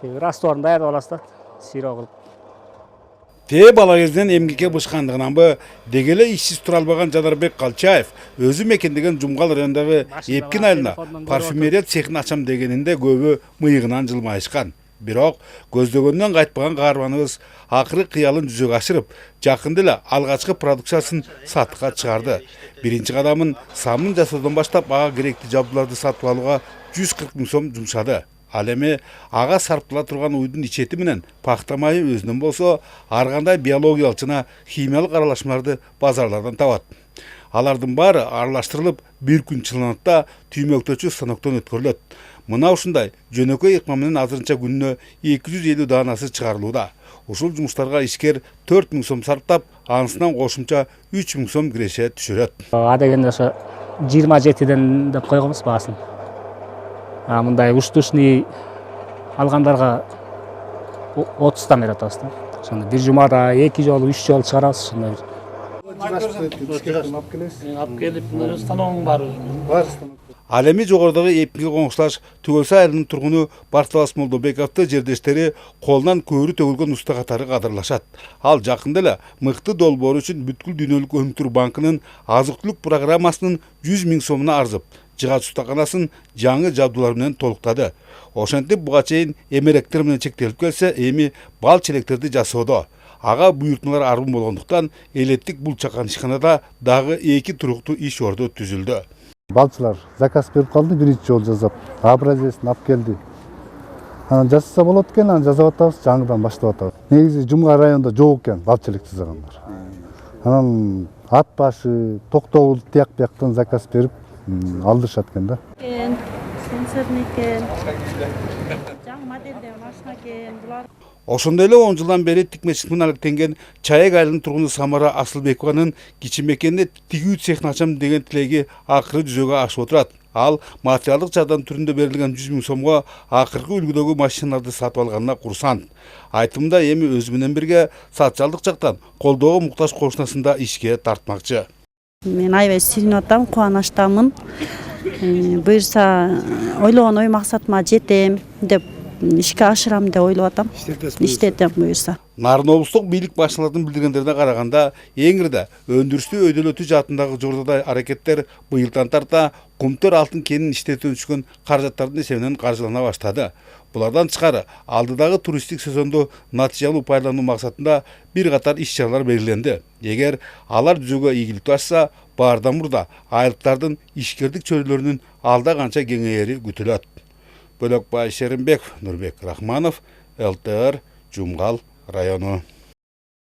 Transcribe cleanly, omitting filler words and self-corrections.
Растворын даярдап аласыз да, сироп кылып. Те бала кезден эмгекке бышкандыгынан бы дегеле ишсиз тура албаган Жанарбек Калчаев өзү мекендеген Жумгал районундагы Эпкин айылына парфюмерия цехин ачам дегенинде көбү мыйыгынан жылмайышкан. Бирок көздөгөндөн кайтпаган каарманыбыз акыры кыялын жүзөгө ашырып, жакында эле алгачкы продукциясын сатыкка чыгарды. Биринчи кадамын самын жасоодон баштап ага керектүү жабдууларды сатып алууга 140 000 сом жумшады. Ал эми ага сарптала турган уйдун ичети менен пахта майы өзүнөн болсо ар кандай биологиялык жана химиялык аралашмаларды базарлардан табат. Алардын баары аралаштырылып бир күн чыланат да түймөктөчү станоктон өткөрүлөт. Мына ушундай жөнөкөй ыкма менен азырынча күнүнө 250 даанасы чыгарылууда. Ушул жумуштарга ишкер 4 000 сом сарптап, анысынан кошумча 3 000 сом киреше түшүрөт. Адегенде ошо 27ден деп койгонбуз баасын. Мындай уштушный алгандарга 30тан берип атабыз да. Ошондо бир жумада 2 жолу 3 жолу чыгарабыз ошондой. Алып келип, станогуң бар өзүнүн. Бар станок. Ал эми жогорудагы Эпкинге коңшулаш Түгөлсай айылынын тургуну Бартабас Молдобековду жердештери колунан көөрү төгүлгөн уста катары кадырлашат. Ал жакында эле мыкты долбоору үчүн бүткүл дүйнөлүк өнүктүрүү банкынын азык-түлүк программасынын 100 000 сомуна арзып, жыгач устаканасын жаңы жабдуулар менен толуктады. Ошентип буга чейин эмеректер менен чектелип келсе, эми бал челектерди жасоодо. Ага буйртмалар арбын болгондуктан элеттик бул чакан ишканада дагы 2 туруктуу иш орду түзүлдү. Балчылар заказ берип калды, биринчи жол жасап, образецин алып келди. Анан жасаса болот экен, анан жасап атабыз, жаңыдан баштап атабыз. Негизи Жумгал районунда жок экен балчылык жасагандар. Анан ат башы, Токтогул тияк бияктан заказ берип алдырышат экен да. Сенсорный экен. Жаңы модельде машина экен, булар. Ошондой эле 10 жылдан бери тикмечилик менен алектенген Чаек айылынын тургуну Самара Асылбекованын кичи мекенде тигүү цехин ачам деген тилеги акыры жүзөгө ашып отурат. Ал материалдык жардам түрүндө берилген 100 000 сомго акыркы үлгүдөгү машиналарды сатып алганына курсант. Айтымда эми өзү менен бирге социалдык жактан колдоого муктаж кошунасын да ишке тартмакчы. Мен аябай сүйүнүп атам, кубанычтамын. Буюрса ойлогон ой максатыма жетем деп ишке ашырам деп ойлоп атам. Иштетем буюрса. Нарын облустук бийлик башчыларынын билдиргендерине караганда, эңирде өндүрүштү өйдөлөтүү жаатындагы жогорудагы аракеттер быйылдан тарта Кумтөр алтын кенин иштетүүгө түшкөн каражаттардын эсебинен каржылана баштады. Булардан тышкары алдыдагы туристтик сезонду натыйжалуу пайдалануу максатында бир катар иш-чаралар белгиленди. Эгер алар жүзөгө ийгиликтүү ашса, баардан мурда айылдыктардын ишкердик чөйрөлөрүнүн алда канча кеңейери күтүлөт. Бөлөкбай Шеримбеков, Нурбек Рахманов, ЛТР, Жумгал району.